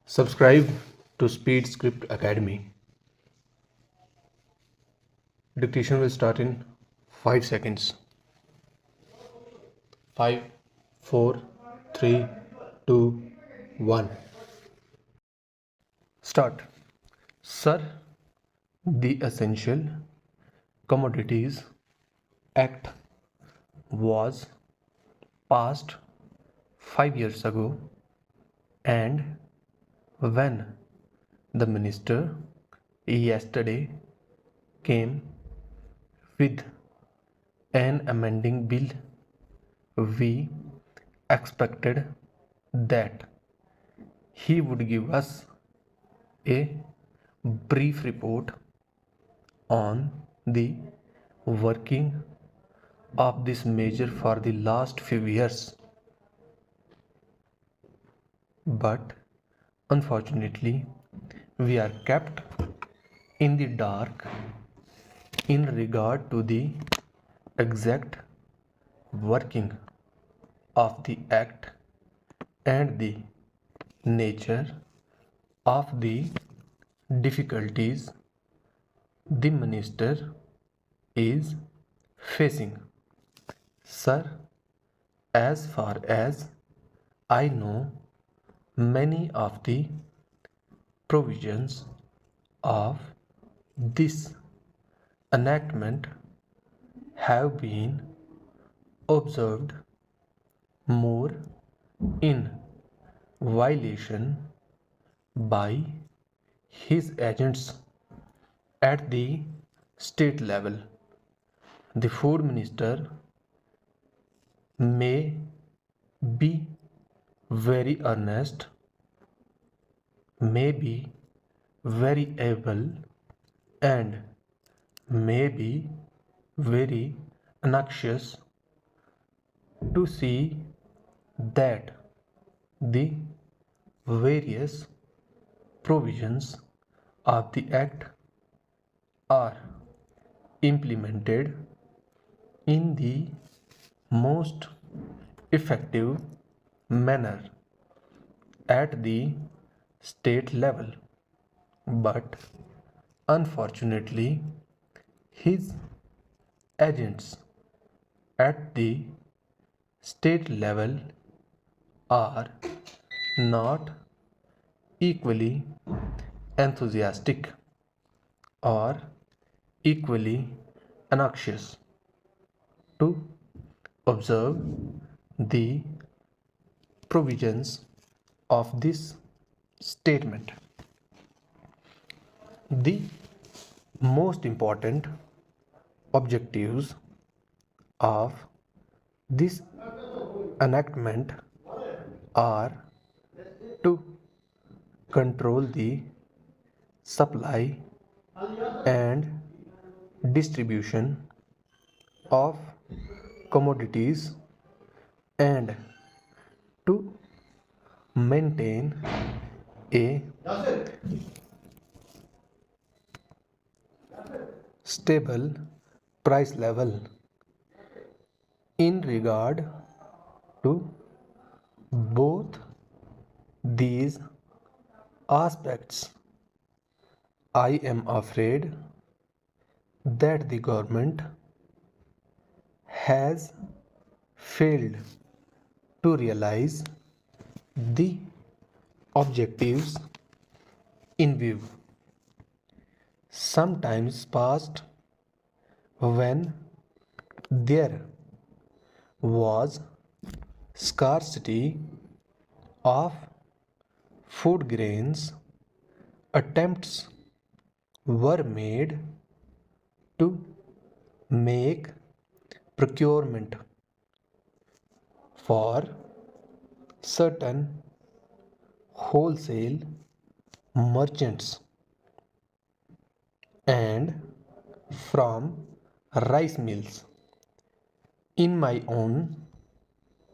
Subscribe to Speed Script Academy. Dictation will start in 5 seconds. 5, 4, 3, 2, 1. Start. Sir, the Essential Commodities Act was passed 5 years ago, and when the minister yesterday came with an amending bill, we expected that he would give us a brief report on the working of this measure for the last few years. But unfortunately, we are kept in the dark in regard to the exact working of the act and the nature of the difficulties the minister is facing. Sir, as far as I know, many of the provisions of this enactment have been observed more in violation by his agents at the state level. The food minister may be very earnest, may be very able, and may be very anxious to see that the various provisions of the act are implemented in the most effective manner at the state level. But unfortunately, his agents at the state level are not equally enthusiastic or equally anxious to observe the provisions of this statement. The most important objectives of this enactment are to control the supply and distribution of commodities and to maintain a stable price level. In regard to both these aspects, I am afraid that the government has failed to realize the objectives in view. Sometimes past, when there was scarcity of food grains, attempts were made to make procurement for certain wholesale merchants and from rice mills. In my own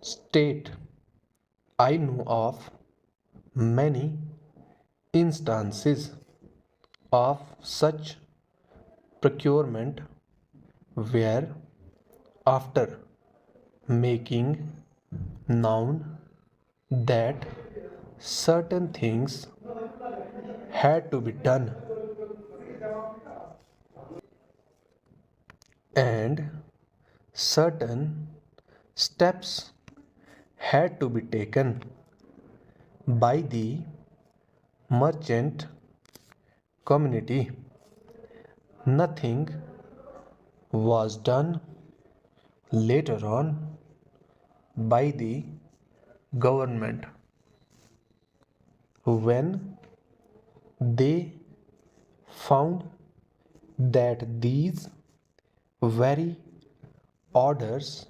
state, I know of many instances of such procurement where, after making known that certain things had to be done, and certain steps had to be taken by the merchant community. Nothing was done later on by the government. When they found that these very orders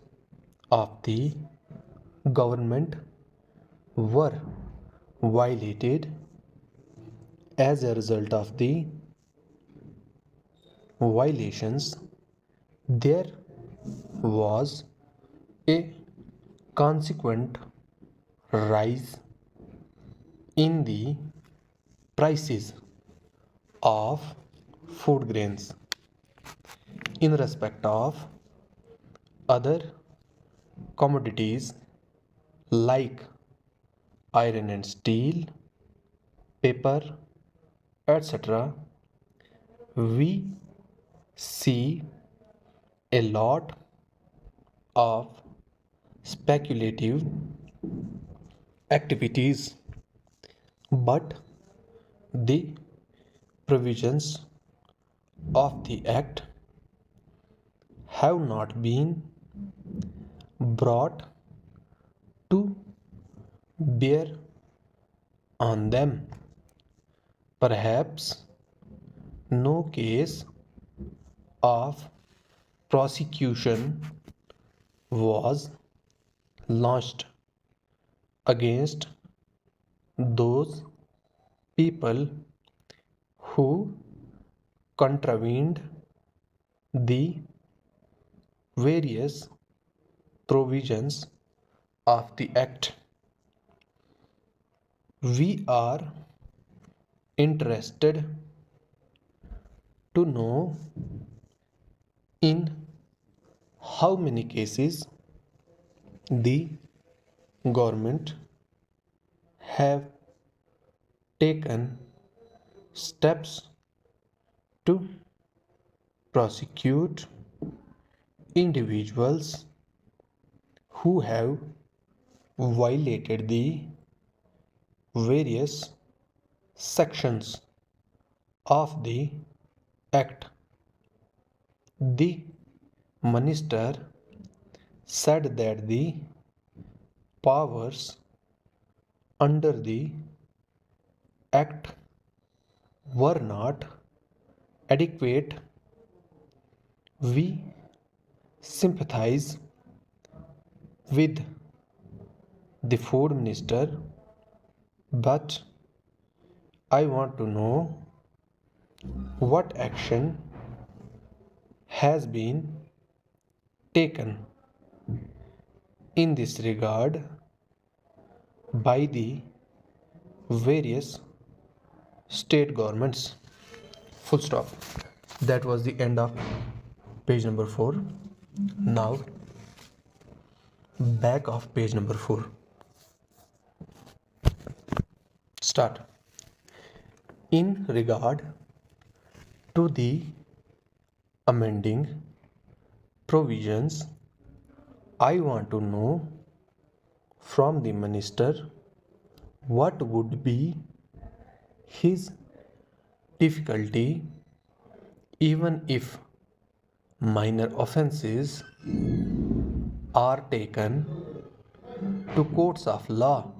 of the government were violated, as a result of the violations, there was a consequent rise in the prices of food grains in respect of other commodities like iron and steel, paper, etc. We see a lot of speculative activities, but the provisions of the Act have not been brought to bear on them. Perhaps no case of prosecution was launched against those people who contravened the various provisions of the Act. We are interested to know in how many cases the government have taken steps to prosecute individuals who have violated the various sections of the Act. The minister said that the powers under the Act were not adequate. We sympathize with the food minister, but I want to know what action has been taken in this regard by the various state governments. Full stop. That was the end of page number 4. Now back of page number 4. Start. In regard to the amending provisions, I want to know from the minister what would be his difficulty even if minor offenses are taken to courts of law.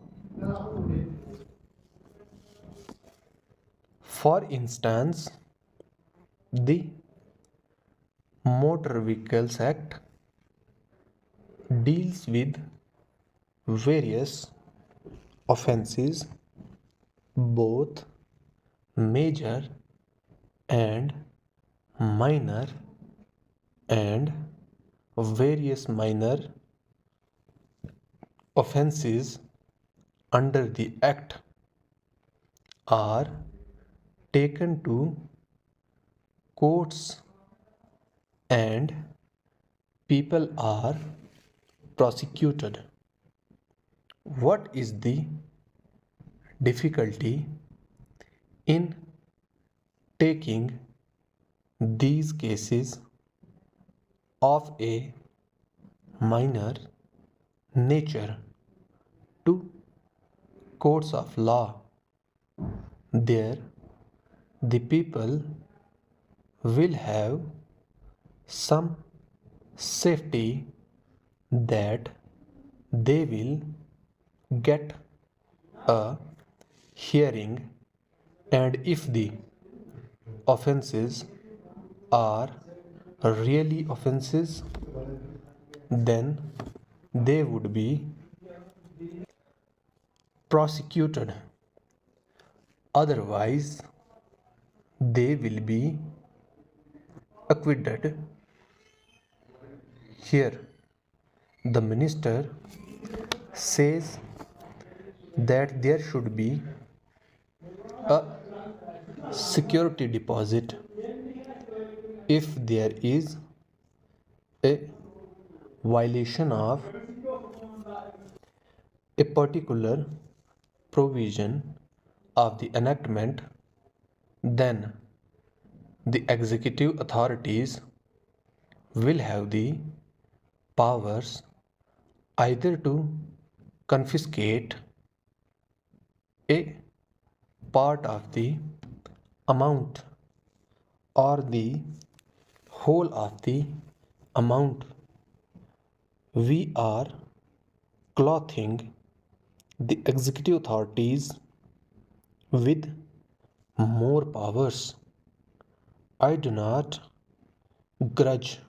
For instance, the Motor Vehicles Act deals with various offenses, both major and minor, and various minor offenses under the Act are taken to courts and people are prosecuted. What is the difficulty In taking these cases of a minor nature to courts of law, there the people will have some safety that they will get a hearing, and if the offenses are really offenses, then they would be prosecuted. Otherwise, they will be acquitted. Here, the minister says that there should be a security deposit if there is a violation of a particular provision of the enactment. Then the executive authorities will have the powers either to confiscate a part of the amount or the whole of the amount. We are clothing the executive authorities with more powers. I do not grudge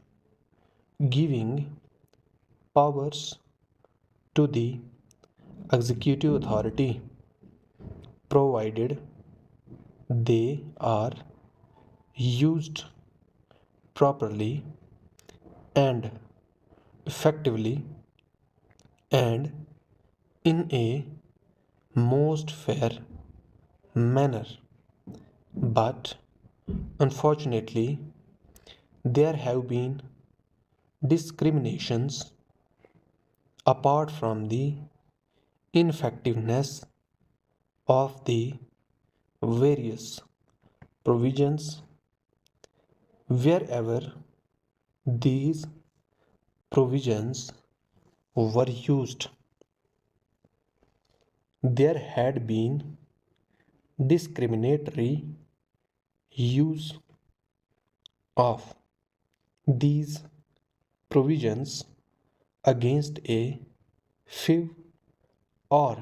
giving powers to the executive authority, provided they are used properly and effectively and in a most fair manner. But unfortunately, there have been discriminations apart from the ineffectiveness of the various provisions. Wherever these provisions were used, there had been discriminatory use of these provisions against a few or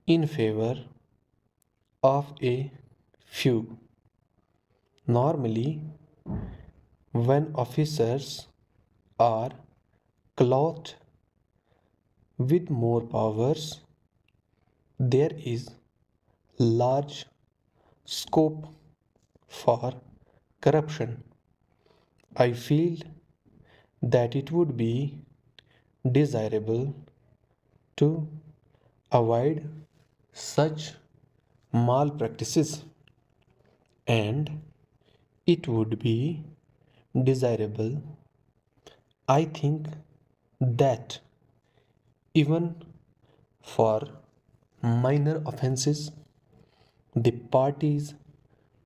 in favor of a few. Normally, when officers are clothed with more powers, there is large scope for corruption. I feel that it would be desirable to avoid such malpractices, and it would be desirable, I think, that even for minor offenses, the parties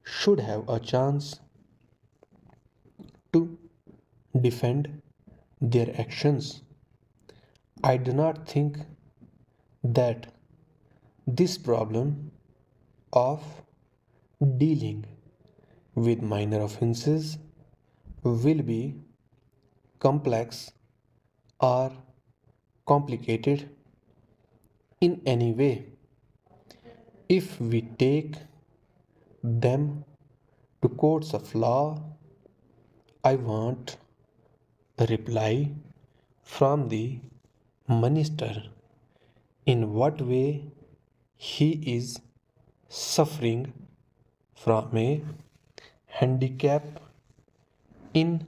should have a chance to defend their actions. I do not think that this problem of dealing with minor offenses will be complex or complicated in any way. If we take them to courts of law, I want a reply from the minister in what way he is suffering from a handicap in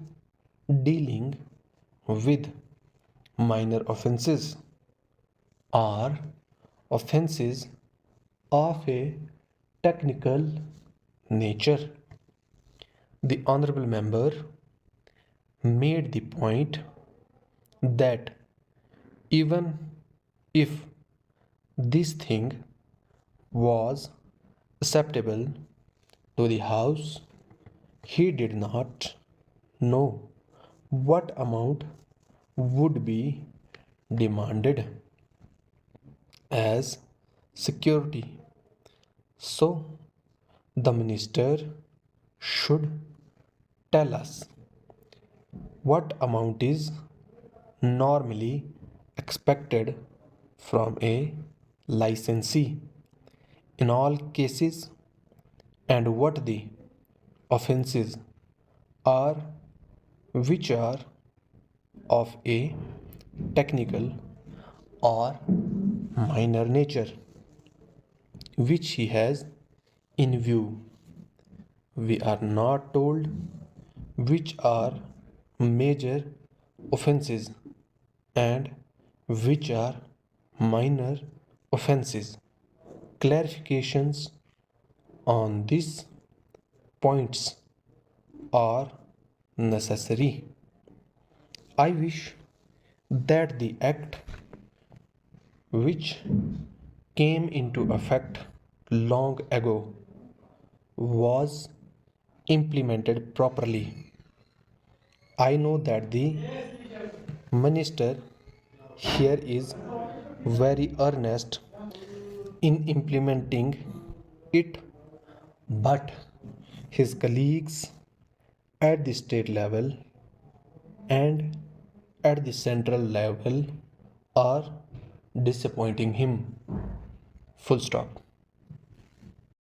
dealing with minor offenses or offenses of a technical nature. The honorable member made the point that even if this thing was acceptable to the House. He did not know what amount would be demanded as security. So the minister should tell us what amount is normally expected from a licensee in all cases and what the offenses are which are of a technical or minor nature which he has in view. We are not told which are major offenses and which are minor offenses. Clarifications on these points are necessary. I wish that the act which came into effect long ago was implemented properly. I know that the minister here is very earnest in implementing it, but his colleagues at the state level and at the central level are disappointing him. Full stop.